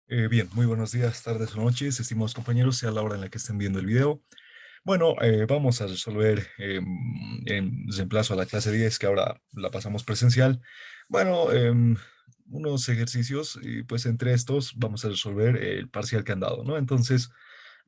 Bien, muy buenos días, tardes o noches, estimados compañeros, sea la hora en la que estén viendo el video. Bueno, vamos a resolver en reemplazo a la clase 10 que ahora la pasamos presencial. Bueno, unos ejercicios y pues entre estos vamos a resolver el parcial que han dado, ¿no? Entonces,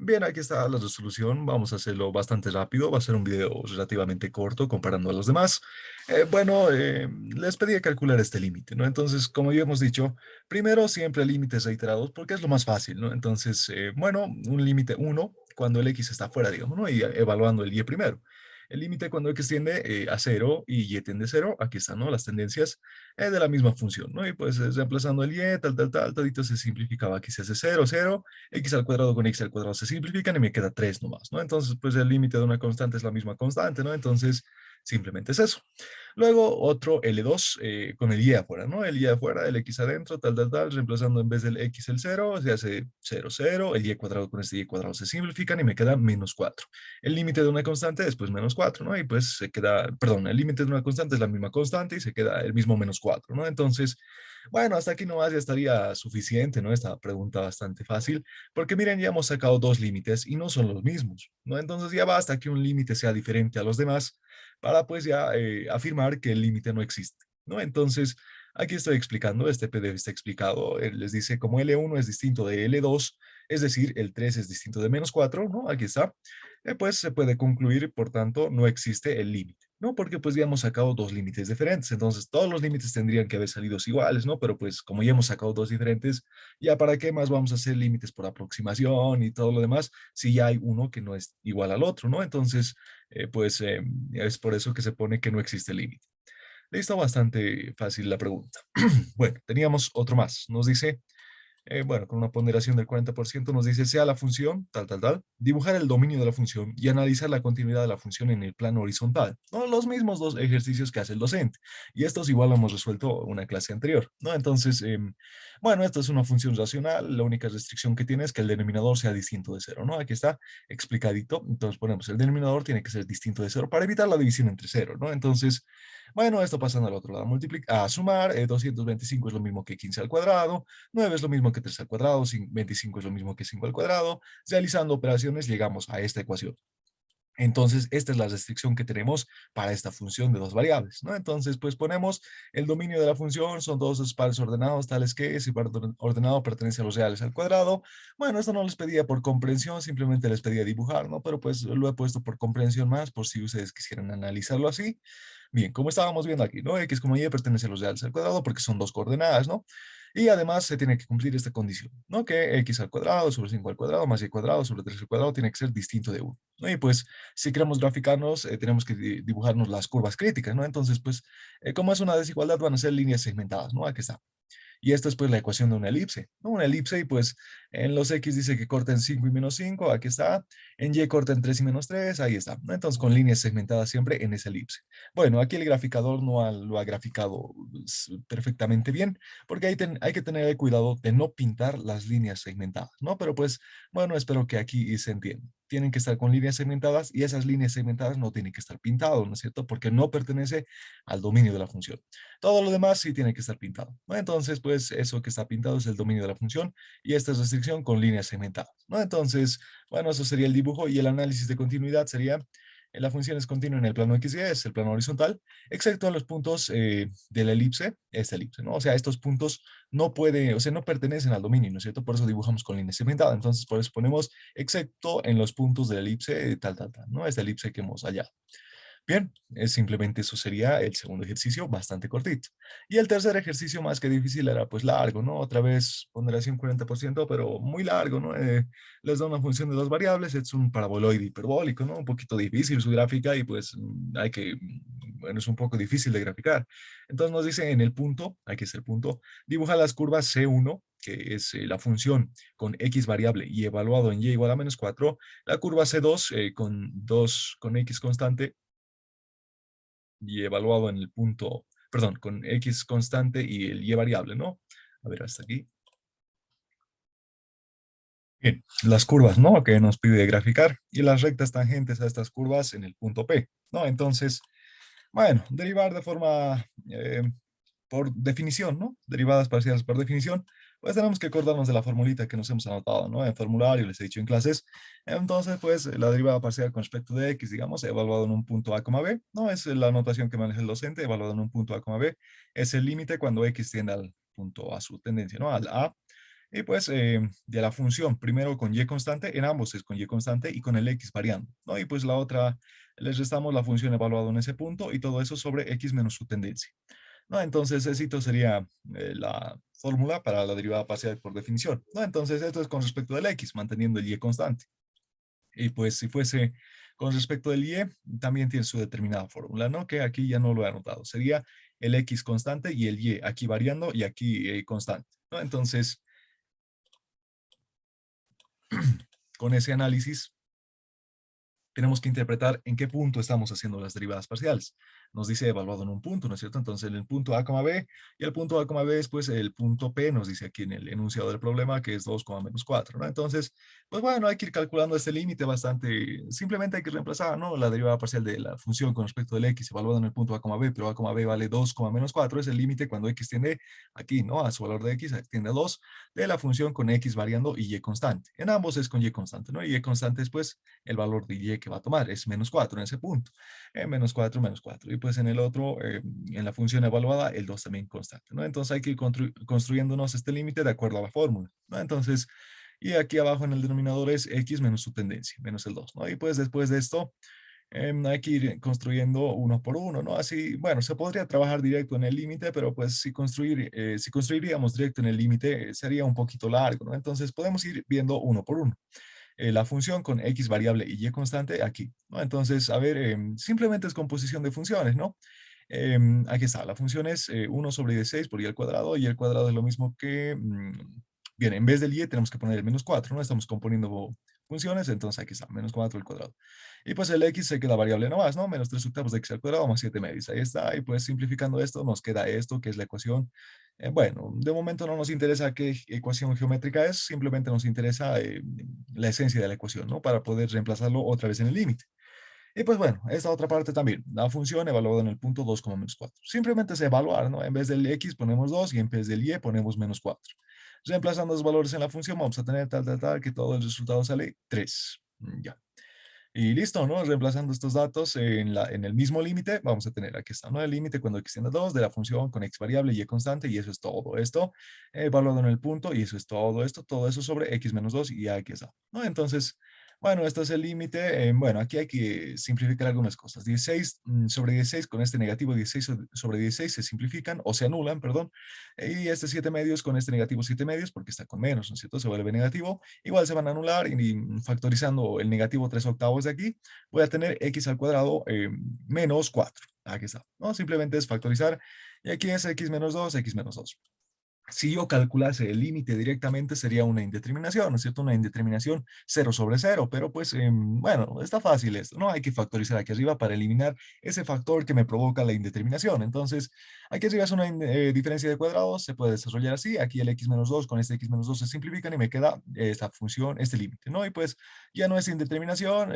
bien, aquí está la resolución. Vamos a hacerlo bastante rápido. Va a ser un video relativamente corto comparando a los demás. Les pedí calcular este límite, ¿no? Entonces, como ya hemos dicho, primero siempre límites reiterados porque es lo más fácil, ¿no? Entonces, un límite uno cuando el x está fuera, digamos, ¿no? Y evaluando el y primero. El límite cuando x tiende a cero y y tiende a cero, aquí están, ¿no? Las tendencias de la misma función, ¿no? Y pues reemplazando el y, todito se simplificaba. Aquí se hace cero, cero x al cuadrado con x al cuadrado se simplifican y me queda 3 nomás, ¿no? Entonces, pues el límite de una constante es la misma constante, ¿no? Entonces, simplemente es eso. Luego, otro L2 con el y afuera, ¿no? El y afuera, el x adentro, reemplazando en vez del x el cero se hace cero cero el y cuadrado con este y cuadrado se simplifican y me queda menos 4. El límite de una constante es pues menos 4, ¿no? Y pues se queda, perdón, el límite de una constante es la misma constante y se queda el mismo menos 4, ¿no? Entonces, bueno, hasta aquí nomás ya estaría suficiente, ¿no? Esta pregunta bastante fácil. Porque miren, ya hemos sacado dos límites y no son los mismos, ¿no? Entonces ya basta que un límite sea diferente a los demás para pues ya afirmar que el límite no existe, ¿no? Entonces, aquí estoy explicando, este PDF está explicado, les dice como L1 es distinto de L2, es decir, el 3 es distinto de menos 4, ¿no? Aquí está. Pues se puede concluir, por tanto, no existe el límite, ¿no? Porque pues ya hemos sacado dos límites diferentes, entonces todos los límites tendrían que haber salido iguales, ¿no? Pero pues como ya hemos sacado dos diferentes, ya para qué más vamos a hacer límites por aproximación y todo lo demás, si ya hay uno que no es igual al otro, ¿no? Entonces, es por eso que se pone que no existe límite. Listo, bastante fácil la pregunta. Bueno, teníamos otro más. Nos dice con una ponderación del 40% nos dice, sea la función, dibujar el dominio de la función y analizar la continuidad de la función en el plano horizontal, ¿no? Los mismos dos ejercicios que hace el docente. Y estos igual lo hemos resuelto en una clase anterior, ¿no? Entonces, esto es una función racional, la única restricción que tiene es que el denominador sea distinto de cero, ¿no? Aquí está explicadito, entonces ponemos el denominador tiene que ser distinto de cero para evitar la división entre cero, ¿no? Entonces, bueno, esto pasando al otro lado, a sumar, 225 es lo mismo que 15 al cuadrado, 9 es lo mismo que 3 al cuadrado, 25 es lo mismo que 5 al cuadrado. Realizando operaciones llegamos a esta ecuación. Entonces, esta es la restricción que tenemos para esta función de dos variables, ¿no? Entonces, pues ponemos el dominio de la función, son todos esos pares ordenados, tales que si par ordenado pertenece a los reales al cuadrado. Bueno, esto no les pedía por comprensión, simplemente les pedía dibujar, ¿no? Pero pues lo he puesto por comprensión más, por si ustedes quisieran analizarlo así. Bien, como estábamos viendo aquí, ¿no? X como Y pertenece a los reales al cuadrado porque son dos coordenadas, ¿no? Y además se tiene que cumplir esta condición, ¿no? Que x al cuadrado sobre 5 al cuadrado más y cuadrado sobre 3 al cuadrado tiene que ser distinto de uno, ¿no? Y pues si queremos graficarnos, tenemos que dibujarnos las curvas críticas, ¿no? Entonces, pues, como es una desigualdad, van a ser líneas segmentadas, ¿no? Aquí está. Y esta es pues la ecuación de una elipse, ¿no? Una elipse y pues en los X dice que corta en 5 y menos 5, aquí está. En Y corta en 3 y menos 3, ahí está, ¿no? Entonces con líneas segmentadas siempre en esa elipse. Bueno, aquí el graficador no lo ha graficado perfectamente bien, porque hay que tener cuidado de no pintar las líneas segmentadas, ¿no? Pero pues, bueno, espero que aquí se entienda. Tienen que estar con líneas segmentadas y esas líneas segmentadas no tienen que estar pintadas, ¿no es cierto? Porque no pertenece al dominio de la función. Todo lo demás sí tiene que estar pintado, ¿no? Entonces, pues eso que está pintado es el dominio de la función y esta es restricción con líneas segmentadas, ¿no? Entonces, bueno, eso sería el dibujo y el análisis de continuidad sería, la función es continua en el plano XY, es el plano horizontal, excepto en los puntos de la elipse, esta elipse, ¿no? O sea, estos puntos no pueden, o sea, no pertenecen al dominio, ¿no es cierto? Por eso dibujamos con líneas segmentadas. Entonces, por eso ponemos excepto en los puntos de la elipse, ¿no? Esta elipse que hemos hallado. Bien, simplemente eso sería el segundo ejercicio, bastante cortito. Y el tercer ejercicio, más que difícil, era pues largo, ¿no? Otra vez ponderación 40%, pero muy largo, ¿no? Les da una función de dos variables, es un paraboloide hiperbólico, ¿no? Un poquito difícil su gráfica y pues bueno, es un poco difícil de graficar. Entonces nos dice en el punto, aquí es el punto, dibuja las curvas C1, que es la función con X variable y evaluado en Y igual a menos 4, la curva C2 con X constante y evaluado en el punto, perdón, con X constante y el Y variable, ¿no? A ver, hasta aquí. Bien, las curvas, ¿no? Que nos pide graficar y las rectas tangentes a estas curvas en el punto P, ¿no? Entonces, bueno, derivar de forma, por definición, ¿no? Derivadas parciales por definición. pues tenemos que acordarnos de la formulita que nos hemos anotado, ¿no? En formulario, les he dicho en clases. Entonces, pues la derivada parcial con respecto de x, digamos, evaluado en un punto a, b, ¿no? Es la notación que maneja el docente, evaluado en un punto a, b, es el límite cuando x tiende al punto a su tendencia, ¿no? Al a. Y pues de la función, primero con y constante, en ambos es con y constante y con el x variando, ¿no? Y pues la otra, les restamos la función evaluada en ese punto y todo eso sobre x menos su tendencia, ¿no? Entonces, éxito sería la fórmula para la derivada parcial por definición, ¿no? Entonces, esto es con respecto del x, manteniendo el y constante. Y pues si fuese con respecto del y, también tiene su determinada fórmula, ¿no? Que aquí ya no lo he anotado. Sería el x constante y el y aquí variando y aquí constante, ¿no? Entonces, con ese análisis tenemos que interpretar en qué punto estamos haciendo las derivadas parciales. Nos dice evaluado en un punto, ¿no es cierto? Entonces, en el punto A, B, y el punto A, B es pues el punto P, nos dice aquí en el enunciado del problema, que es 2, menos 4, ¿no? Entonces, pues bueno, hay que ir calculando este límite bastante, simplemente hay que reemplazar, ¿no? La derivada parcial de la función con respecto del X evaluado en el punto A, B, pero A, B vale 2, menos 4, es el límite cuando X tiende aquí, ¿no? A su valor de X tiende a 2, de la función con X variando y Y constante. En ambos es con Y constante, ¿no? Y Y constante es pues el valor de y que va a tomar, es menos 4 en ese punto, menos 4 menos 4. Y pues en el otro, en la función evaluada, el 2 también constante, ¿no? Entonces hay que ir construyéndonos este límite de acuerdo a la fórmula, ¿no? Entonces, y aquí abajo en el denominador es x menos su tendencia, menos el 2, ¿no? Y pues después de esto, hay que ir construyendo uno por uno, ¿no? Así, bueno, se podría trabajar directo en el límite, pero pues si construiríamos directo en el límite, sería un poquito largo, ¿no? Entonces podemos ir viendo uno por uno la función con x variable y y constante aquí, ¿no? Entonces, a ver, simplemente es composición de funciones, ¿no? Aquí está, la función es 1 sobre 16 por y al cuadrado es lo mismo que, bien, en vez del y tenemos que poner el menos 4, ¿no? Estamos componiendo funciones, entonces aquí está, menos 4 al cuadrado. Y pues el x se queda variable nomás, ¿no? Menos 3 octavos de x al cuadrado más 7 medios, ahí está, y pues simplificando esto nos queda esto, que es la ecuación. Bueno, de momento no nos interesa qué ecuación geométrica es, simplemente nos interesa la esencia de la ecuación, ¿no? Para poder reemplazarlo otra vez en el límite. Y pues bueno, esta otra parte también, la función evaluada en el punto 2, menos 4. Simplemente es evaluar, ¿no? En vez del x ponemos 2 y en vez del y ponemos menos 4. Reemplazando los valores en la función vamos a tener tal, que todo el resultado sale 3. Ya. Y listo, ¿no? Reemplazando estos datos en el mismo límite, vamos a tener aquí está, ¿no? El límite cuando x tiende a 2 de la función con x variable y y constante, y eso es todo esto, evaluado en el punto, y eso es todo eso sobre x menos 2 y aquí está, ¿no? Entonces, bueno, este es el límite. Bueno, aquí hay que simplificar algunas cosas. 16 sobre 16 con este negativo 16 sobre 16 se simplifican o se anulan, perdón. Y este 7 medios con este negativo 7 medios, porque está con menos, ¿no es cierto? Se vuelve negativo. Igual se van a anular y factorizando el negativo 3 octavos de aquí, voy a tener x al cuadrado menos 4. Aquí está, ¿no? Simplemente es factorizar. Y aquí es x menos 2, x menos 2. Si yo calculase el límite directamente sería una indeterminación, ¿no es cierto? Una indeterminación 0 sobre 0, pero pues bueno, está fácil esto, ¿no? Hay que factorizar aquí arriba para eliminar ese factor que me provoca la indeterminación. Entonces, aquí arriba es una diferencia de cuadrados, se puede desarrollar así, aquí el x menos 2 con este x menos 2 se simplifican y me queda esta función, este límite, ¿no? Y pues ya no es indeterminación,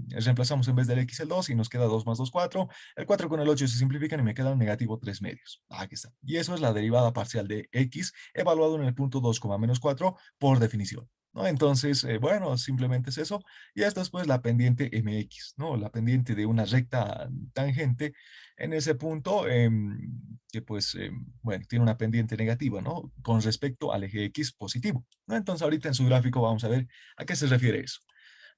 reemplazamos en vez del x el 2 y nos queda 2 más 2, 4, el 4 con el 8 se simplifican y me queda un negativo 3 medios. Aquí está. Y eso es la derivada parcial de x evaluado en el punto 2, menos 4 por definición, ¿no? Entonces, bueno, simplemente es eso. Y esto es pues la pendiente mx, ¿no? La pendiente de una recta tangente en ese punto que pues, bueno, tiene una pendiente negativa, ¿no? Con respecto al eje x positivo, ¿no? Entonces ahorita en su gráfico vamos a ver a qué se refiere eso.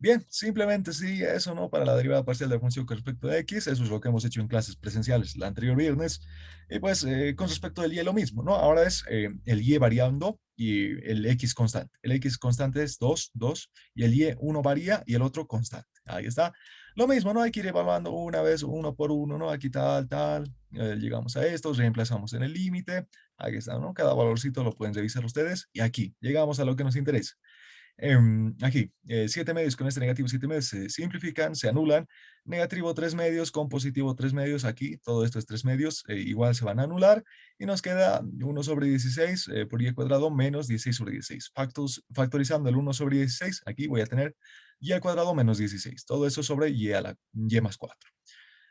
Bien, simplemente sí, eso, ¿no? Para la derivada parcial de la función con respecto a x, eso es lo que hemos hecho en clases presenciales el anterior viernes. Y pues con respecto al y lo mismo, ¿no? Ahora es el y variando y el x constante. El x constante es 2, 2, y el y uno varía y el otro constante. Ahí está. Lo mismo, ¿no? Hay que ir evaluando una vez, uno por uno, ¿no? Aquí tal, llegamos a esto, reemplazamos en el límite. Aquí está, ¿no? Cada valorcito lo pueden revisar ustedes. Y aquí llegamos a lo que nos interesa. Aquí, 7 medios con este negativo 7 medios se simplifican, se anulan. Negativo 3 medios con positivo 3 medios, aquí todo esto es 3 medios, igual se van a anular. Y nos queda 1 sobre 16 por y cuadrado menos 16 sobre 16. Factorizando el 1 sobre 16, aquí voy a tener y al cuadrado menos 16. Todo eso sobre y a la y más 4.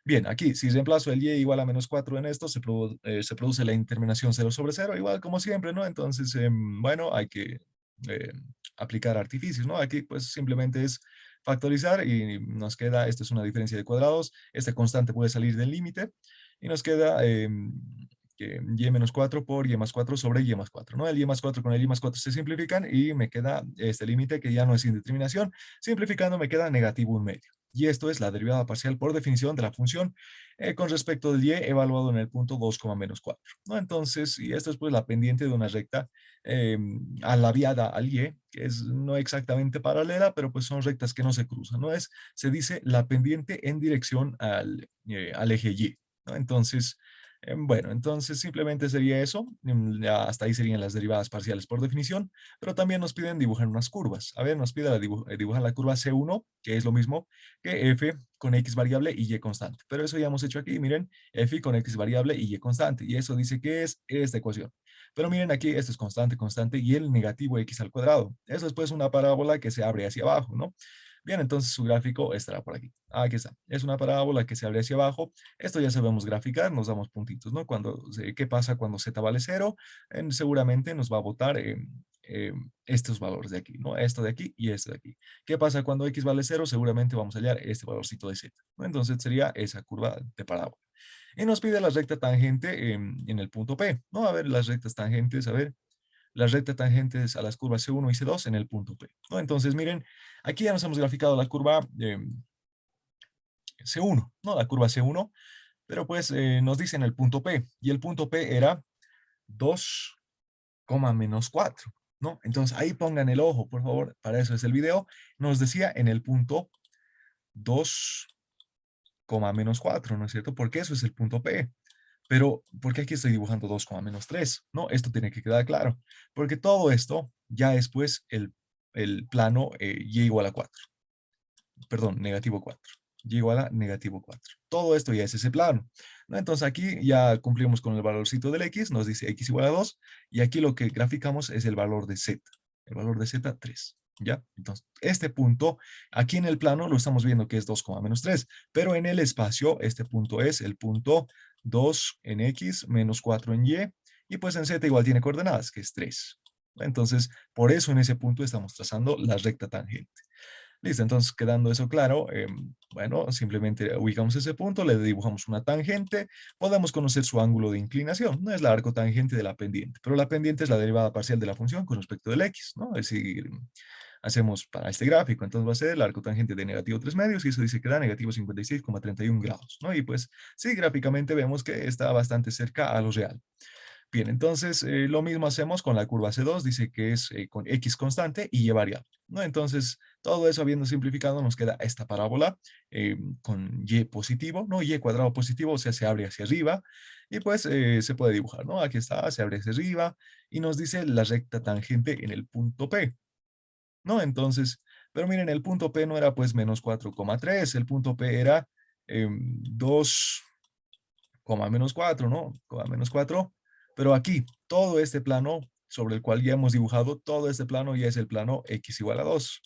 Bien, aquí, si reemplazo el y igual a -4 en esto, se produce la interminación 0/0, igual como siempre, ¿no? Entonces, bueno, hay que eh, aplicar artificios, ¿no? Aquí, pues, simplemente es factorizar y nos queda, esta es una diferencia de cuadrados, este constante puede salir del límite, y nos queda que y-4 por y+4 sobre y+4, ¿no? El y+4 con el y+4 se simplifican y me queda este límite que ya no es indeterminación. Simplificando me queda -1/2. Y esto es la derivada parcial por definición de la función con respecto del y evaluado en el punto 2, -4, ¿no? Entonces, y esto es pues la pendiente de una recta alaviada al y, que es no exactamente paralela, pero pues son rectas que no se cruzan, ¿no? Se dice la pendiente en dirección al eje y, ¿no? Entonces, bueno, entonces simplemente sería eso, ya hasta ahí serían las derivadas parciales por definición, pero también nos piden dibujar unas curvas. A ver, nos pide dibujar la curva C1, que es lo mismo que f con x variable y y constante. Pero eso ya hemos hecho aquí, miren, f con x variable y y constante, y eso dice que es esta ecuación. Pero miren aquí, esto es constante, constante, y el negativo x al cuadrado. Eso es pues una parábola que se abre hacia abajo, ¿no? Bien, entonces su gráfico estará por aquí. Aquí está. Es una parábola que se abre hacia abajo. Esto ya sabemos graficar, nos damos puntitos, ¿no? ¿Qué pasa cuando z vale 0? Seguramente nos va a botar estos valores de aquí, ¿no? Esto de aquí y esto de aquí. ¿Qué pasa cuando x vale 0? Seguramente vamos a hallar este valorcito de z, ¿no? Entonces sería esa curva de parábola. Y nos pide la recta tangente en el punto P, ¿no? A ver, las rectas tangentes, a ver, las rectas tangentes a las curvas C1 y C2 en el punto P, ¿no? Entonces, miren, aquí ya nos hemos graficado la curva C1, ¿no? La curva C1, pero pues nos dice en el punto P, y el punto P era 2, -4, ¿no? Entonces, ahí pongan el ojo, por favor, para eso es el video. Nos decía en el punto 2, -4, ¿no es cierto? Porque eso es el punto P. Pero, ¿por qué aquí estoy dibujando 2, -3? No, esto tiene que quedar claro. Porque todo esto ya es pues el plano y igual a 4. Perdón, -4. Y igual a -4. Todo esto ya es ese plano, ¿no? Entonces aquí ya cumplimos con el valorcito del x, nos dice x igual a 2, y aquí lo que graficamos es el valor de z. El valor de z, 3. ¿Ya? Entonces, este punto, aquí en el plano lo estamos viendo que es 2, -3, pero en el espacio, este punto es el punto 2 en x menos 4 en y pues en z igual tiene coordenadas, que es 3. Entonces, por eso en ese punto estamos trazando la recta tangente. Listo, entonces quedando eso claro, bueno, simplemente ubicamos ese punto, le dibujamos una tangente, podemos conocer su ángulo de inclinación, no es la arcotangente de la pendiente, pero la pendiente es la derivada parcial de la función con respecto del x, ¿no? Es decir, hacemos para este gráfico, entonces va a ser el arcotangente de -3/2 y eso dice que da -56,31 grados, ¿no? Y pues sí, gráficamente vemos que está bastante cerca a lo real. Bien, entonces lo mismo hacemos con la curva C2, dice que es con X constante y Y variable, ¿no? Entonces, todo eso habiendo simplificado, nos queda esta parábola con Y positivo, ¿no? Y cuadrado positivo, o sea, se abre hacia arriba y pues se puede dibujar, ¿no? Aquí está, se abre hacia arriba y nos dice la recta tangente en el punto P, ¿no? Entonces, pero miren, el punto P no era pues -4,3, el punto P era 2, -4, ¿no? -4. Pero aquí, todo este plano sobre el cual ya hemos dibujado, todo este plano ya es el plano x igual a 2,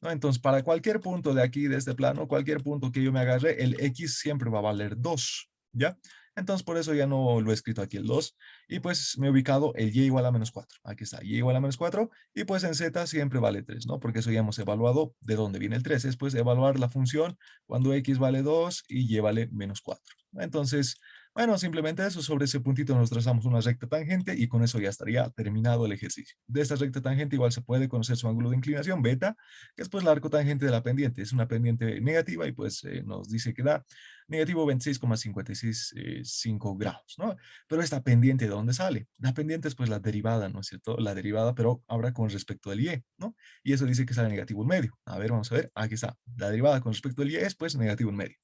¿no? Entonces, para cualquier punto de aquí, de este plano, cualquier punto que yo me agarre, el x siempre va a valer 2, ¿ya? Entonces, por eso ya no lo he escrito aquí el 2. Y pues me he ubicado el y igual a -4. Aquí está, y igual a -4. Y pues en z siempre vale 3, ¿no? Porque eso ya hemos evaluado de dónde viene el 3. Es pues evaluar la función cuando x vale 2 y y vale -4. Entonces, bueno, simplemente eso, sobre ese puntito nos trazamos una recta tangente y con eso ya estaría terminado el ejercicio. De esta recta tangente igual se puede conocer su ángulo de inclinación, beta, que es pues la arcotangente de la pendiente. Es una pendiente negativa y pues nos dice que da -26,565 grados, ¿no? Pero esta pendiente, ¿de dónde sale? La pendiente es pues la derivada, ¿no es cierto? La derivada, pero ahora con respecto del y, ¿no? Y eso dice que sale -1/2. A ver, vamos a ver, aquí está. La derivada con respecto del y es pues -1/2.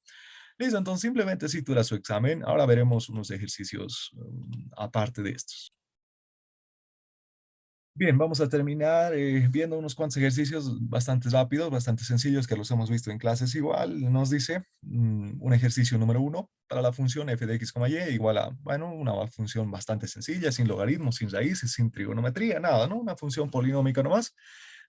Listo, entonces simplemente si tú eras su examen, ahora veremos unos ejercicios aparte de estos. Bien, vamos a terminar viendo unos cuantos ejercicios bastante rápidos, bastante sencillos que los hemos visto en clases igual. Nos dice un ejercicio número 1 para la función f de x, y igual a, bueno, una función bastante sencilla, sin logaritmos, sin raíces, sin trigonometría, nada, ¿no? Una función polinómica nomás.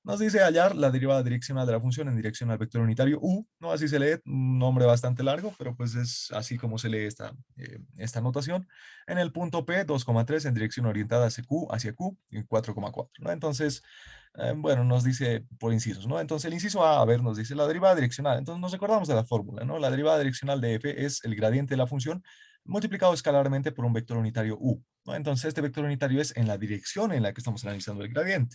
Nos dice hallar la derivada direccional de la función en dirección al vector unitario u, ¿no? Así se lee, un nombre bastante largo, pero pues es así como se lee esta notación. En el punto P, 2,3 en dirección orientada hacia Q, y 4,4, ¿no? Entonces, bueno, nos dice por incisos, ¿no? Entonces el inciso A ver, nos dice la derivada direccional. Entonces nos recordamos de la fórmula, ¿no? La derivada direccional de f es el gradiente de la función multiplicado escalarmente por un vector unitario u, ¿no? Entonces este vector unitario es en la dirección en la que estamos analizando el gradiente.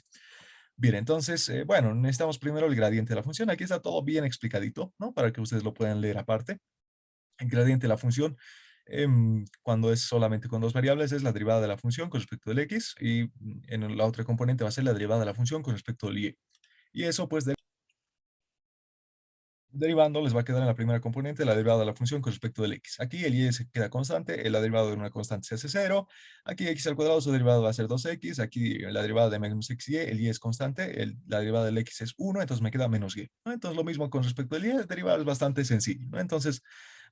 Bien, entonces, bueno, necesitamos primero el gradiente de la función. Aquí está todo bien explicadito, ¿no? Para que ustedes lo puedan leer aparte. El gradiente de la función, cuando es solamente con dos variables, es la derivada de la función con respecto del x y en la otra componente va a ser la derivada de la función con respecto del y. Y eso, pues, derivando, les va a quedar en la primera componente la derivada de la función con respecto del x. Aquí el y se queda constante, la derivada de una constante se hace 0. Aquí x al cuadrado, su derivada va a ser 2x. Aquí la derivada de menos x y, el y es constante, la derivada del x es 1, entonces me queda menos y, ¿no? Entonces lo mismo con respecto al y, derivar es bastante sencillo, ¿no? Entonces,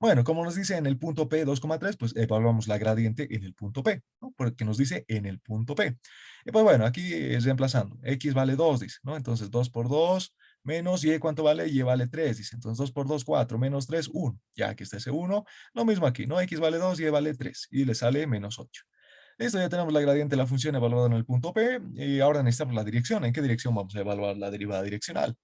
bueno, como nos dice en el punto P 2,3, pues evaluamos la gradiente en el punto P, ¿no? Porque nos dice en el punto P. Y pues bueno, aquí es reemplazando, x vale 2, dice, ¿no? Entonces 2 por 2 menos y, ¿cuánto vale? Y vale 3, dice. Entonces 2 por 2, 4, menos 3, 1. Ya que está ese 1, lo mismo aquí, ¿no? X vale 2, y vale 3. Y le sale menos 8. Listo, ya tenemos la gradiente de la función evaluada en el punto P. Y ahora necesitamos la dirección. ¿En qué dirección vamos a evaluar la derivada direccional?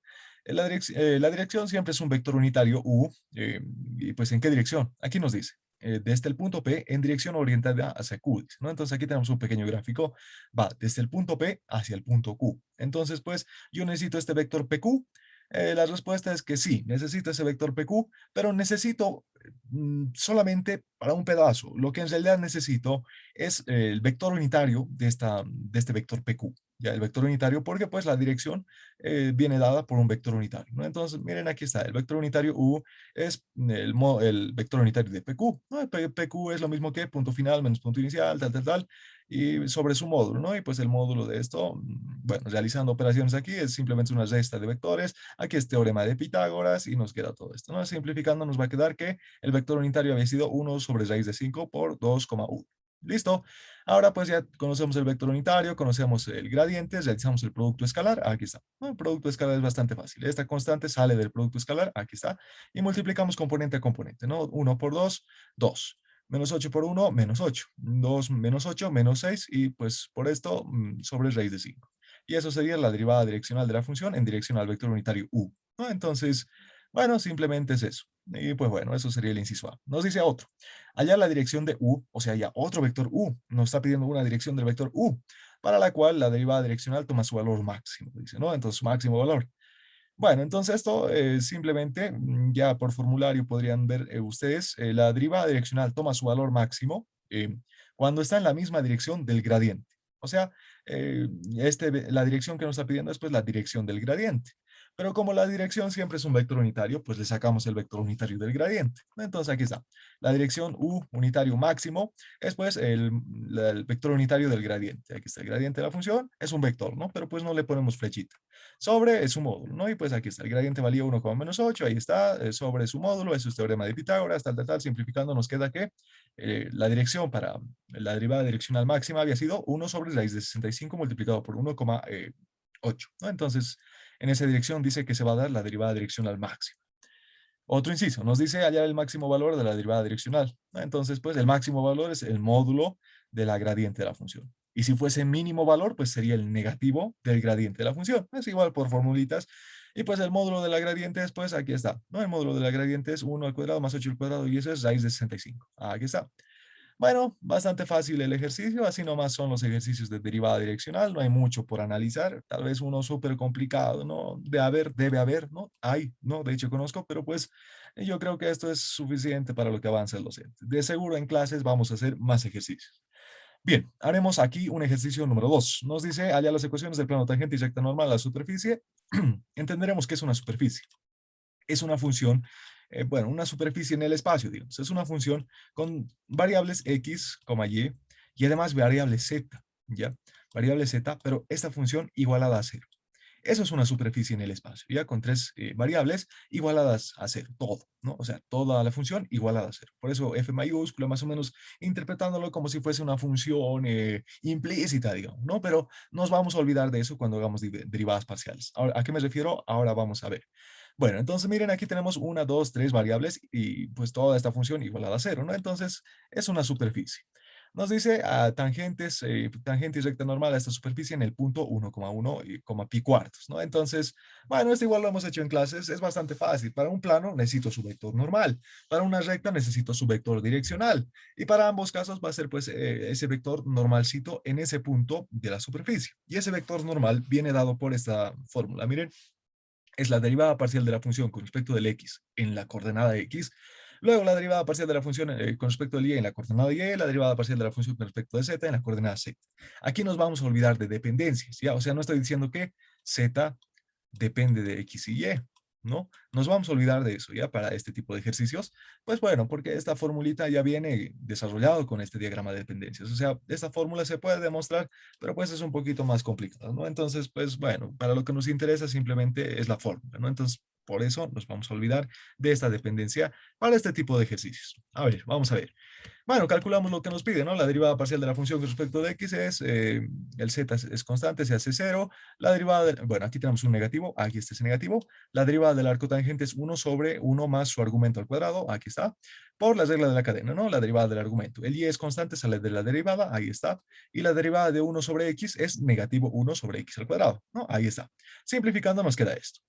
La dirección siempre es un vector unitario U. Y pues, ¿en qué dirección? Aquí nos dice. Desde el punto P en dirección orientada hacia Q, dice, ¿no? Entonces aquí tenemos un pequeño gráfico, va desde el punto P hacia el punto Q. Entonces, pues, yo necesito este vector PQ. La respuesta es que sí, necesito ese vector PQ, pero necesito solamente para un pedazo. Lo que en realidad necesito es el vector unitario de este vector PQ. Ya el vector unitario, porque pues la dirección viene dada por un vector unitario, ¿no? Entonces, miren, aquí está, el vector unitario U es el vector unitario de PQ, ¿no? PQ es lo mismo que punto final menos punto inicial, tal, tal, tal, y sobre su módulo, ¿no? Y pues el módulo de esto, bueno, realizando operaciones aquí es simplemente una resta de vectores. Aquí es teorema de Pitágoras y nos queda todo esto, ¿no? Simplificando nos va a quedar que el vector unitario había sido 1 sobre raíz de 5 por 2,1. Listo. Ahora pues ya conocemos el vector unitario, conocemos el gradiente, realizamos el producto escalar, aquí está. ¿No? El producto escalar es bastante fácil. Esta constante sale del producto escalar, aquí está, y multiplicamos componente a componente, ¿no? 1 por 2, 2. Menos 8 por 1, menos 8. 2 menos 8, menos 6, y pues por esto sobre raíz de 5. Y eso sería la derivada direccional de la función en dirección al vector unitario u, ¿no? Entonces, bueno, simplemente es eso. Y pues bueno, eso sería el inciso A. Nos dice otro. Allá la dirección de u, o sea, ya otro vector u, nos está pidiendo una dirección del vector u, para la cual la derivada direccional toma su valor máximo, dice, ¿no? Entonces, máximo valor. Bueno, entonces esto simplemente, ya por formulario podrían ver ustedes, la derivada direccional toma su valor máximo cuando está en la misma dirección del gradiente. O sea, la dirección que nos está pidiendo es pues la dirección del gradiente. Pero como la dirección siempre es un vector unitario, pues le sacamos el vector unitario del gradiente. Entonces aquí está. La dirección u unitario máximo es pues el vector unitario del gradiente. Aquí está el gradiente de la función, es un vector, ¿no? Pero pues no le ponemos flechita sobre su módulo, ¿no? Y pues aquí está, el gradiente valía 1,-8, ahí está, sobre su módulo, eso es teorema de Pitágoras, tal, tal, tal, simplificando nos queda que la dirección para la derivada direccional máxima había sido 1 sobre raíz de 65 multiplicado por 1,8, ¿no? Entonces, en esa dirección dice que se va a dar la derivada direccional máxima. Otro inciso, nos dice hallar el máximo valor de la derivada direccional, ¿no? Entonces, pues el máximo valor es el módulo de la gradiente de la función. Y si fuese mínimo valor, pues sería el negativo del gradiente de la función. Es igual por formulitas. Y pues el módulo de la gradiente es, pues aquí está, ¿no? El módulo de la gradiente es 1 al cuadrado más 8 al cuadrado y eso es raíz de 65. Aquí está. Bueno, bastante fácil el ejercicio, así nomás son los ejercicios de derivada direccional, no hay mucho por analizar, tal vez uno súper complicado, ¿no? Debe haber, ¿no? Hay, ¿no? De hecho conozco, pero pues yo creo que esto es suficiente para lo que avanza el docente. De seguro en clases vamos a hacer más ejercicios. Bien, haremos aquí un ejercicio número 2. Nos dice, allá las ecuaciones del plano tangente y recta normal a la superficie. Entenderemos qué es una superficie. Es una función, bueno, una superficie en el espacio, digamos. Es una función con variables x, y además variable z, ¿ya? Variable z, pero esta función igualada a cero. Eso es una superficie en el espacio, ya con tres variables igualadas a cero, todo, ¿no? O sea, toda la función igualada a cero. Por eso F mayúscula, más o menos interpretándolo como si fuese una función implícita, digamos, ¿no? Pero nos vamos a olvidar de eso cuando hagamos derivadas parciales. Ahora, ¿a qué me refiero? Ahora vamos a ver. Bueno, entonces miren, aquí tenemos una, dos, tres variables y pues toda esta función igualada a cero, ¿no? Entonces es una superficie. Nos dice tangentes, tangente y recta normal a esta superficie en el punto 1,1 y coma pi cuartos, ¿no? Entonces, bueno, esto igual lo hemos hecho en clases, es bastante fácil. Para un plano necesito su vector normal, para una recta necesito su vector direccional y para ambos casos va a ser pues ese vector normalcito en ese punto de la superficie. Y ese vector normal viene dado por esta fórmula. Miren, es la derivada parcial de la función con respecto del x en la coordenada x, luego la derivada parcial de la función con respecto del y en la coordenada y, la derivada parcial de la función con respecto de z en la coordenada z. Aquí nos vamos a olvidar de dependencias, ¿ya? O sea, no estoy diciendo que z depende de x y y, ¿no? Nos vamos a olvidar de eso, ¿ya? Para este tipo de ejercicios, pues bueno, porque esta formulita ya viene desarrollado con este diagrama de dependencias. O sea, esta fórmula se puede demostrar, pero pues es un poquito más complicado, ¿no? Entonces, pues bueno, para lo que nos interesa simplemente es la fórmula, ¿no? Entonces, por eso nos vamos a olvidar de esta dependencia para este tipo de ejercicios. A ver, vamos a ver. Bueno, calculamos lo que nos pide, ¿no? La derivada parcial de la función con respecto de x es, el z es constante, se hace cero. La derivada, bueno, aquí tenemos un negativo, aquí está ese negativo. La derivada del arco tangente es 1 sobre 1 más su argumento al cuadrado, aquí está, por la regla de la cadena, ¿no? La derivada del argumento. El y es constante, sale de la derivada, ahí está. Y la derivada de 1 sobre x es negativo 1 sobre x al cuadrado, ¿no? Ahí está. Simplificando nos queda esto.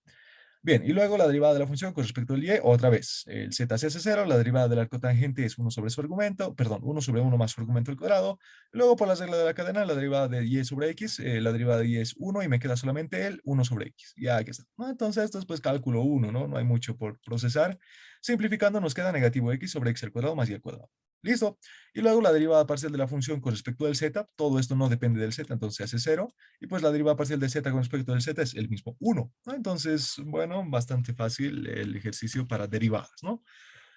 Bien, y luego la derivada de la función con respecto al y, otra vez, el z se hace cero, la derivada del arco tangente es 1 sobre su argumento, perdón, 1 sobre 1 más su argumento al cuadrado, luego por la regla de la cadena, la derivada de y sobre x, la derivada de y es 1 y me queda solamente el 1 sobre x, ya que está. ¿No? Entonces esto es pues cálculo 1, ¿no? No hay mucho por procesar. Simplificando nos queda negativo x sobre x al cuadrado más y al cuadrado. Listo. Y luego la derivada parcial de la función con respecto del z, todo esto no depende del z, entonces se hace 0. Y pues la derivada parcial de z con respecto del z es el mismo 1, ¿no? Entonces, bueno, bastante fácil el ejercicio para derivadas, ¿no?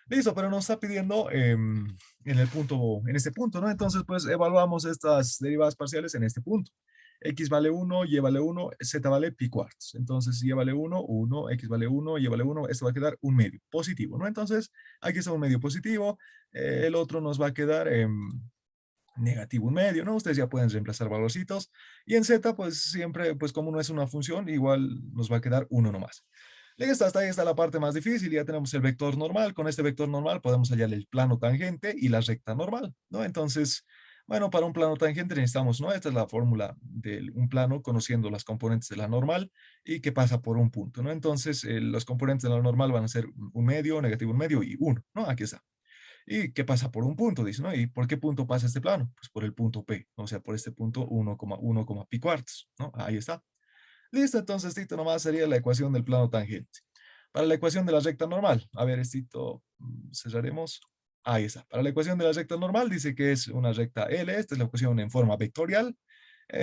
Listo, pero nos está pidiendo en el punto, en este punto, ¿no? Entonces, pues evaluamos estas derivadas parciales en este punto. X vale 1, Y vale 1, Z vale pi cuartos. Entonces, Y vale 1, 1, X vale 1, Y vale 1, esto va a quedar un medio positivo, ¿no? Entonces, aquí está un medio positivo, el otro nos va a quedar negativo un medio, ¿no? Ustedes ya pueden reemplazar valorcitos. Y en Z, pues siempre, pues como no es una función, igual nos va a quedar uno nomás. Listo, hasta ahí está la parte más difícil. Ya tenemos el vector normal. Con este vector normal podemos hallar el plano tangente y la recta normal, ¿no? Entonces, bueno, para un plano tangente necesitamos, ¿no? Esta es la fórmula de un plano conociendo las componentes de la normal y que pasa por un punto, ¿no? Entonces, los componentes de la normal van a ser un medio, negativo un medio y uno, ¿no? Aquí está. ¿Y qué pasa por un punto? Dice, ¿no? ¿Y por qué punto pasa este plano? Pues por el punto P, o sea, por este punto 1,1, pi cuartos, ¿no? Ahí está. Listo, entonces, Tito, nomás sería la ecuación del plano tangente. Para la ecuación de la recta normal, a ver, Tito, cerraremos. Ahí está. Para la ecuación de la recta normal dice que es una recta L, esta es la ecuación en forma vectorial,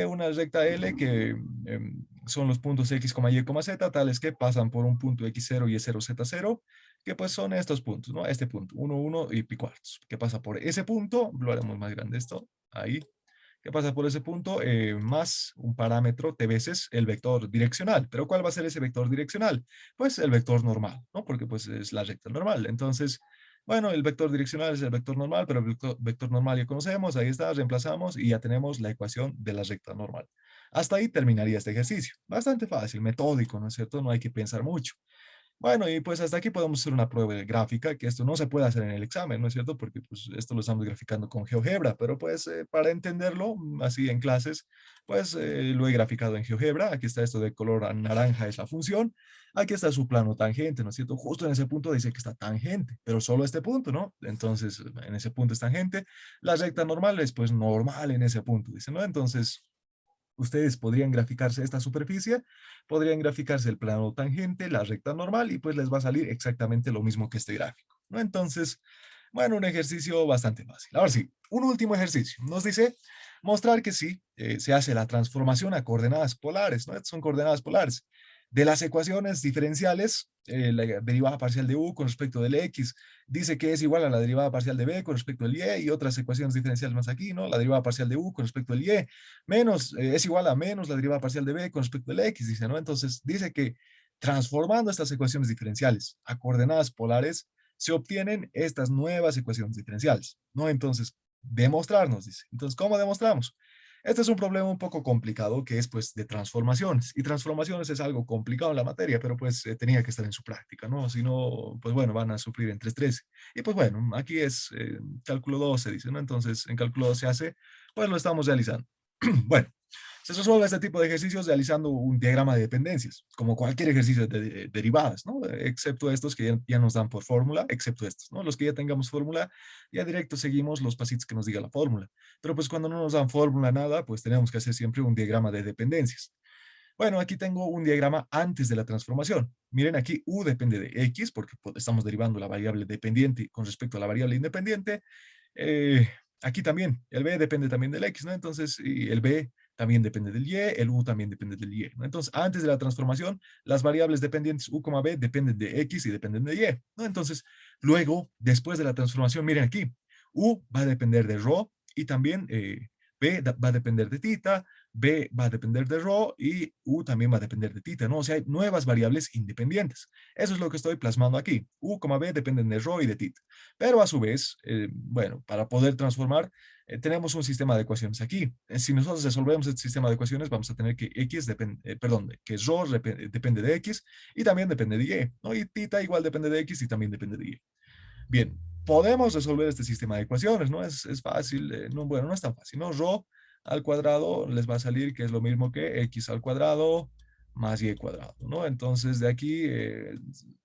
una recta L que son los puntos X, Y, Z, tales que pasan por un punto X0 y E0, Z0, que pues son estos puntos, ¿no? Este punto, 1, 1 y pi cuartos, que pasa por ese punto, lo haremos más grande esto, ahí, que pasa por ese punto, más un parámetro t veces el vector direccional. ¿Pero cuál va a ser ese vector direccional? Pues el vector normal, ¿no? Porque pues es la recta normal. Entonces, bueno, el vector direccional es el vector normal, pero el vector normal ya conocemos, ahí está, reemplazamos y ya tenemos la ecuación de la recta normal. Hasta ahí terminaría este ejercicio. Bastante fácil, metódico, ¿no es cierto? No hay que pensar mucho. Bueno, y pues hasta aquí podemos hacer una prueba gráfica, que esto no se puede hacer en el examen, ¿no es cierto? Porque pues esto lo estamos graficando con GeoGebra, pero pues para entenderlo así en clases, pues lo he graficado en GeoGebra. Aquí está esto de color naranja, es la función. Aquí está su plano tangente, ¿no es cierto? Justo en ese punto dice que está tangente, pero solo este punto, ¿no? Entonces, en ese punto es tangente. La recta normal es pues normal en ese punto, dice, ¿no? Entonces, ustedes podrían graficarse esta superficie, podrían graficarse el plano tangente, la recta normal, y pues les va a salir exactamente lo mismo que este gráfico, ¿no? Entonces, bueno, un ejercicio bastante fácil. Ahora sí, un último ejercicio. Nos dice mostrar que sí, se hace la transformación a coordenadas polares, ¿no? Estas son coordenadas polares. De las ecuaciones diferenciales, la derivada parcial de u con respecto del x dice que es igual a la derivada parcial de b con respecto del y otras ecuaciones diferenciales más aquí, ¿no? La derivada parcial de u con respecto del y menos, es igual a menos la derivada parcial de b con respecto del x, dice, ¿no? Entonces dice que transformando estas ecuaciones diferenciales a coordenadas polares, se obtienen estas nuevas ecuaciones diferenciales, ¿no? Entonces, demostrarnos, dice. Entonces, ¿cómo demostramos? Este es un problema un poco complicado que es pues de transformaciones y transformaciones es algo complicado en la materia, pero pues tenía que estar en su práctica, ¿no? Si no, pues bueno, van a sufrir en 3.13. Y pues bueno, aquí es cálculo 2 se dice, ¿no? Entonces en cálculo 2 se hace, pues lo estamos realizando. Bueno, se resuelve este tipo de ejercicios realizando un diagrama de dependencias, como cualquier ejercicio de derivadas, ¿no? Excepto estos que ya nos dan por fórmula, excepto estos, ¿no? Los que ya tengamos fórmula, ya directo seguimos los pasitos que nos diga la fórmula. Pero pues cuando no nos dan fórmula nada, pues tenemos que hacer siempre un diagrama de dependencias. Bueno, aquí tengo un diagrama antes de la transformación. Miren aquí, U depende de X, porque pues, estamos derivando la variable dependiente con respecto a la variable independiente. Eh, Aquí también, el B depende también del X, ¿no? Entonces, y el B también depende del Y, el U también depende del Y, ¿no? Entonces, antes de la transformación, las variables dependientes U, B dependen de X y dependen de Y, ¿no? Entonces, luego, después de la transformación, miren aquí, U va a depender de ρ y también va a depender de tita, B va a depender de ρ y U también va a depender de tita, ¿no? O sea, hay nuevas variables independientes. Eso es lo que estoy plasmando aquí. U, B dependen de ρ y de tita. Pero a su vez, bueno, para poder transformar, tenemos un sistema de ecuaciones aquí. Si nosotros resolvemos este sistema de ecuaciones, vamos a tener que X depende, perdón, que ρ depende de X y también depende de Y, ¿no? Y tita igual depende de X y también depende de Y. Bien, podemos resolver este sistema de ecuaciones, ¿no? Es fácil, no, bueno, no es tan fácil, ¿no? Rho al cuadrado les va a salir que es lo mismo que x al cuadrado más y cuadrado, ¿no? Entonces de aquí,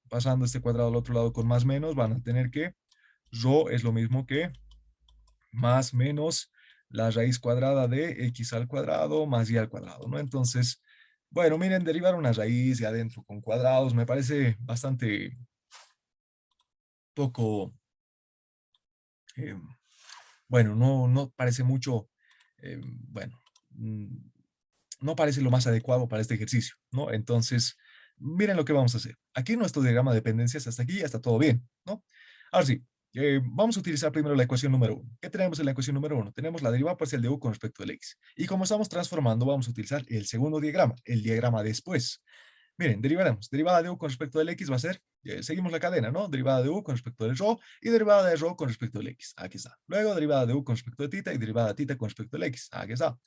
pasando este cuadrado al otro lado con más menos, van a tener que rho es lo mismo que más menos la raíz cuadrada de x al cuadrado más y al cuadrado, ¿no? Entonces, bueno, miren, derivar una raíz y adentro con cuadrados me parece bastante poco eh, bueno, no parece mucho, bueno, no parece lo más adecuado para este ejercicio, ¿no? Entonces, miren lo que vamos a hacer. Aquí nuestro diagrama de dependencias, hasta aquí ya está todo bien, ¿no? Ahora sí, vamos a utilizar primero la ecuación número uno. ¿Qué tenemos en la ecuación número uno? Tenemos la derivada parcial de u con respecto al x. Y como estamos transformando, vamos a utilizar el segundo diagrama, el diagrama después. Miren, derivaremos. Derivada de u con respecto del x va a ser, seguimos la cadena, ¿no? Derivada de u con respecto del rho y derivada de rho con respecto del x. Aquí está. Luego, derivada de u con respecto de tita y derivada de tita con respecto del x. Aquí está.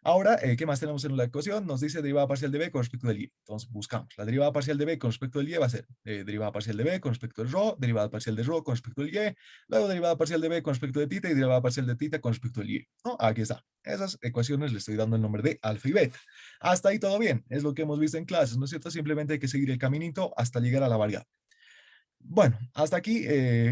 Ahora, ¿qué más tenemos en la ecuación? Nos dice derivada parcial de b con respecto del y. Entonces, buscamos. La derivada parcial de b con respecto del y va a ser derivada parcial de b con respecto del rho, derivada parcial de rho con respecto del y, luego derivada parcial de b con respecto de tita y derivada parcial de tita con respecto del y. ¿No? Aquí está. Esas ecuaciones le estoy dando el nombre de alfa y beta. Hasta ahí todo bien. Es lo que hemos visto en clases, ¿no es cierto? Simplemente hay que seguir el caminito hasta llegar a la variable. Bueno, hasta aquí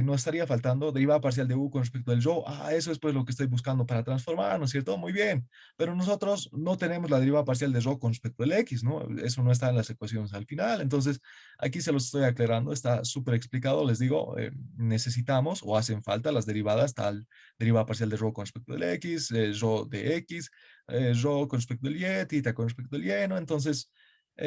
nos estaría faltando derivada parcial de u con respecto del rho. Ah, eso es pues lo que estoy buscando para transformar, ¿no es cierto? Muy bien. Pero nosotros no tenemos la derivada parcial de rho con respecto del x, ¿no? Eso no está en las ecuaciones al final. Entonces, aquí se los estoy aclarando. Está súper explicado. Les digo, necesitamos o hacen falta las derivadas, tal derivada parcial de rho con respecto del x, rho de x, rho con respecto del y, tita con respecto del y, ¿no? Entonces,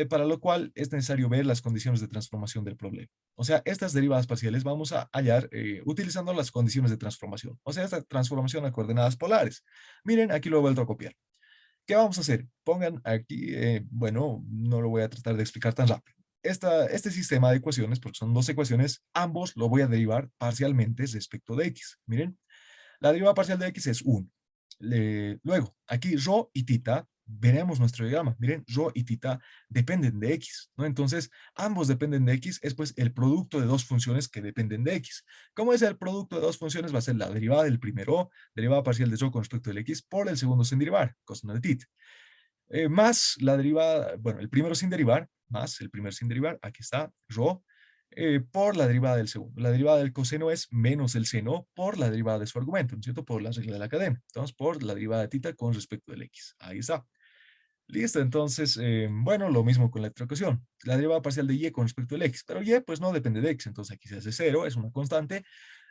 para lo cual es necesario ver las condiciones de transformación del problema. O sea, estas derivadas parciales vamos a hallar utilizando las condiciones de transformación. O sea, esta transformación a coordenadas polares. Miren, aquí lo he vuelto a copiar. ¿Qué vamos a hacer? Pongan aquí, bueno, no lo voy a tratar de explicar tan rápido. Este sistema de ecuaciones, porque son dos ecuaciones, ambos lo voy a derivar parcialmente respecto de x. Miren, la derivada parcial de x es 1. Luego, aquí rho y tita, veremos nuestro diagrama. Miren, rho y tita dependen de x, ¿no? Entonces, ambos dependen de x, es pues el producto de dos funciones que dependen de x. ¿Cómo es el producto de dos funciones? Va a ser la derivada del primero, derivada parcial de rho con respecto del x, por el segundo sin derivar, coseno de tita. Más la derivada, bueno, el primero sin derivar, más el primer sin derivar, aquí está, rho, por la derivada del segundo. La derivada del coseno es menos el seno por la derivada de su argumento, ¿no es cierto? Por la regla de la cadena. Entonces, por la derivada de tita con respecto del x. Ahí está. Listo, entonces, bueno, lo mismo con la otra ecuación. La derivada parcial de y con respecto al x, pero y pues no depende de x, entonces aquí se hace cero, es una constante.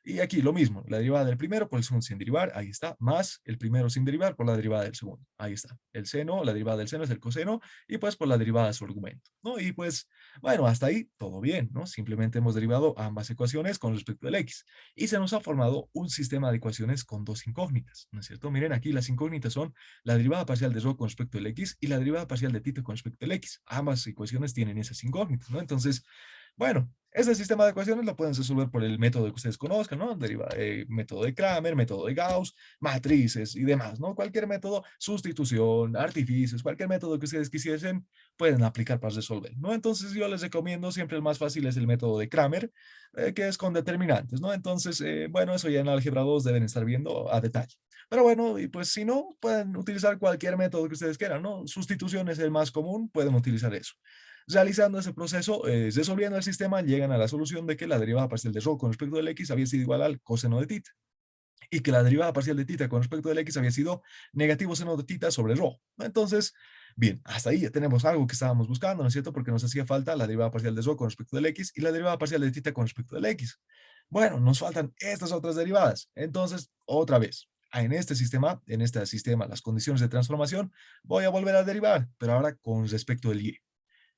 Y aquí lo mismo, la derivada del primero por el segundo sin derivar, ahí está, más el primero sin derivar por la derivada del segundo, ahí está. El seno, la derivada del seno es el coseno, y pues por la derivada de su argumento, ¿no? Y pues, bueno, hasta ahí todo bien, ¿no? Simplemente hemos derivado ambas ecuaciones con respecto al x, y se nos ha formado un sistema de ecuaciones con dos incógnitas, ¿no es cierto? Miren, aquí las incógnitas son la derivada parcial de rho con respecto al x y la derivada parcial de θ con respecto al x. Ambas ecuaciones tienen esas incógnitas, ¿no? Entonces, bueno, este sistema de ecuaciones lo pueden resolver por el método que ustedes conozcan, ¿no? Método de Kramer, método de Gauss, matrices y demás, ¿no? Cualquier método, sustitución, artificios, cualquier método que ustedes quisiesen, pueden aplicar para resolver, ¿no? Entonces yo les recomiendo siempre el más fácil es el método de Kramer, que es con determinantes, ¿no? Entonces, bueno, eso ya en álgebra 2 deben estar viendo a detalle. Pero bueno, y pues si no, pueden utilizar cualquier método que ustedes quieran, ¿no? Sustitución es el más común, pueden utilizar eso. Realizando ese proceso, resolviendo el sistema, llegan a la solución de que la derivada parcial de rho con respecto del x había sido igual al coseno de θ y que la derivada parcial de θ con respecto del x había sido negativo seno de θ sobre rho, ¿no? Entonces, bien, hasta ahí ya tenemos algo que estábamos buscando, ¿no es cierto? Porque nos hacía falta la derivada parcial de rho con respecto del x y la derivada parcial de θ con respecto del x. Bueno, nos faltan estas otras derivadas. Entonces, otra vez, en este sistema, las condiciones de transformación, voy a volver a derivar, pero ahora con respecto del y.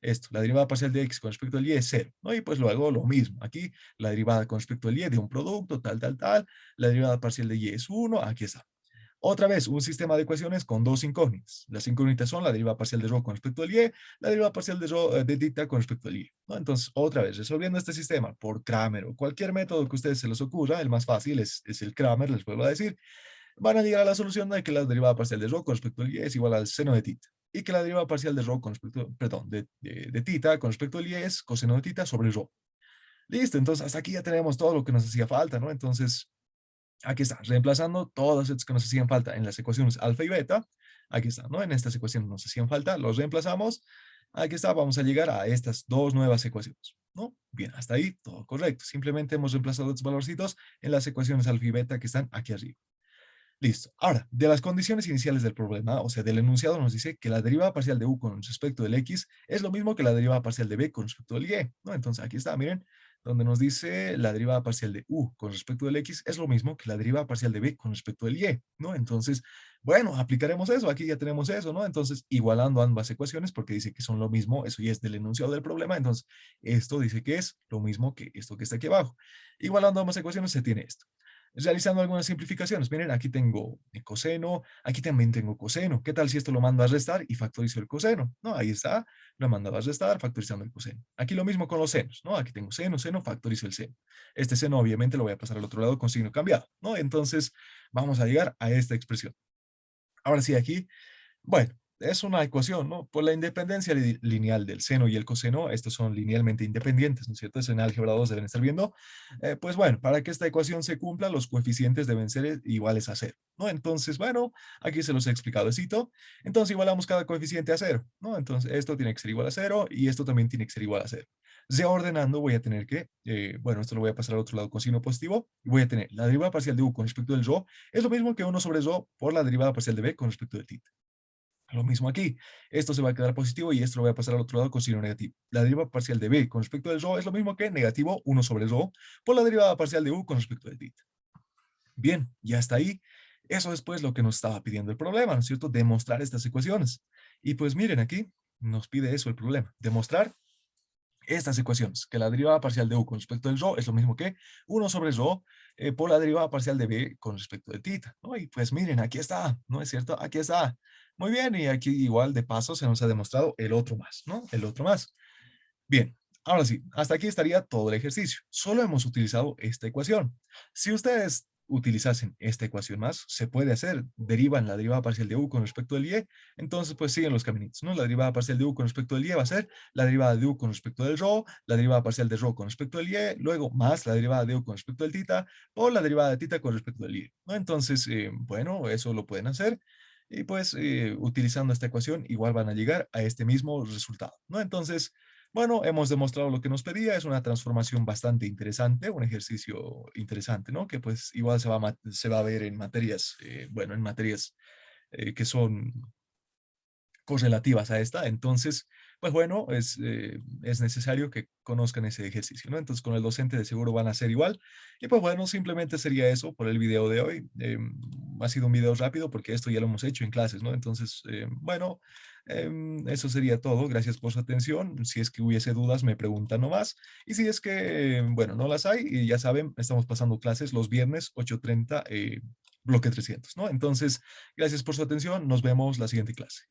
Esto, la derivada parcial de x con respecto al y es cero, ¿no? Y pues luego lo mismo, aquí la derivada con respecto al y de un producto, tal, la derivada parcial de y es uno, aquí está. Otra vez, un sistema de ecuaciones con dos incógnitas. Las incógnitas son la derivada parcial de rho con respecto al y, la derivada parcial de rho de θ con respecto al y, ¿no? Entonces, otra vez, resolviendo este sistema por Kramer o cualquier método que a ustedes se les ocurra, el más fácil es el Kramer, les vuelvo a decir, van a llegar a la solución de que la derivada parcial de rho con respecto al y es igual al seno de θ y que la derivada parcial de rho con respecto, perdón, de θ con respecto al y es coseno de θ sobre rho. Listo, entonces hasta aquí ya tenemos todo lo que nos hacía falta, ¿no? Entonces, aquí está, reemplazando todos estos que nos hacían falta en las ecuaciones alfa y beta, aquí está, ¿no? En estas ecuaciones nos hacían falta, los reemplazamos, aquí está, vamos a llegar a estas dos nuevas ecuaciones, ¿no? Bien, hasta ahí todo correcto, simplemente hemos reemplazado estos valorcitos en las ecuaciones alfa y beta que están aquí arriba. Listo. Ahora, de las condiciones iniciales del problema, o sea, del enunciado nos dice que la derivada parcial de u con respecto del x es lo mismo que la derivada parcial de b con respecto del y, ¿no? Entonces, aquí está, miren, donde nos dice la derivada parcial de u con respecto del x es lo mismo que la derivada parcial de b con respecto del y, ¿no? Entonces, bueno, aplicaremos eso, aquí ya tenemos eso, ¿no? Entonces, igualando ambas ecuaciones, porque dice que son lo mismo, eso ya es del enunciado del problema, entonces, esto dice que es lo mismo que esto que está aquí abajo. Igualando ambas ecuaciones se tiene esto realizando algunas simplificaciones. Miren, aquí tengo coseno, aquí también tengo coseno. ¿Qué tal si esto lo mando a restar y factorizo el coseno? No, ahí está, lo mando a restar factorizando el coseno. Aquí lo mismo con los senos, ¿no? Aquí tengo seno, seno, factorizo el seno. Este seno obviamente lo voy a pasar al otro lado con signo cambiado, ¿no? Entonces, vamos a llegar a esta expresión. Ahora sí, aquí bueno, es una ecuación, ¿no? Por la independencia lineal del seno y el coseno, estos son linealmente independientes, ¿no es cierto? Eso en álgebra 2 deben estar viendo. Pues bueno, para que esta ecuación se cumpla, los coeficientes deben ser iguales a cero, ¿no? Entonces, bueno, aquí se los he explicado, ¿cito? Entonces igualamos cada coeficiente a cero, ¿no? Entonces esto tiene que ser igual a cero y esto también tiene que ser igual a cero. Reordenando voy a tener que, bueno, esto lo voy a pasar al otro lado con signo positivo, y voy a tener la derivada parcial de u con respecto del rho, es lo mismo que uno sobre rho por la derivada parcial de b con respecto del θ. Lo mismo aquí. Esto se va a quedar positivo y esto lo voy a pasar al otro lado con signo negativo. La derivada parcial de b con respecto del rho es lo mismo que negativo 1 sobre rho por la derivada parcial de u con respecto de θ. Bien, ya está ahí. Eso es pues lo que nos estaba pidiendo el problema, ¿no es cierto? Demostrar estas ecuaciones. Y pues miren aquí, nos pide eso el problema. Demostrar estas ecuaciones, que la derivada parcial de u con respecto del rho es lo mismo que 1 sobre rho por la derivada parcial de b con respecto de θ, ¿no? Y pues miren, aquí está, ¿no es cierto? Aquí está. Muy bien, y aquí igual de paso se nos ha demostrado el otro más, ¿no? El otro más. Bien, ahora sí, hasta aquí estaría todo el ejercicio. Solo hemos utilizado esta ecuación. Si ustedes utilizasen esta ecuación más, se puede hacer. Derivan la derivada parcial de u con respecto del y, entonces pues siguen los caminitos, ¿no? La derivada parcial de u con respecto del y va a ser la derivada de u con respecto del rho, la derivada parcial de rho con respecto del y, luego más la derivada de u con respecto del θ, o la derivada de θ con respecto del y, ¿no? Entonces, bueno, eso lo pueden hacer. Y pues utilizando esta ecuación igual van a llegar a este mismo resultado, ¿no? Entonces, bueno, hemos demostrado lo que nos pedía, es una transformación bastante interesante, un ejercicio interesante, ¿no? Que pues igual se va a ver en materias, bueno, en materias que son correlativas a esta. Entonces, pues bueno, es necesario que conozcan ese ejercicio, ¿no? Entonces, con el docente de seguro van a ser igual. Y pues bueno, simplemente sería eso por el video de hoy. Ha sido un video rápido porque esto ya lo hemos hecho en clases, ¿no? Entonces, bueno, eso sería todo. Gracias por su atención. Si es que hubiese dudas, me preguntan nomás. Y si es que, bueno, no las hay, y ya saben, estamos pasando clases los viernes 8:30, bloque 300, ¿no? Entonces, gracias por su atención. Nos vemos la siguiente clase.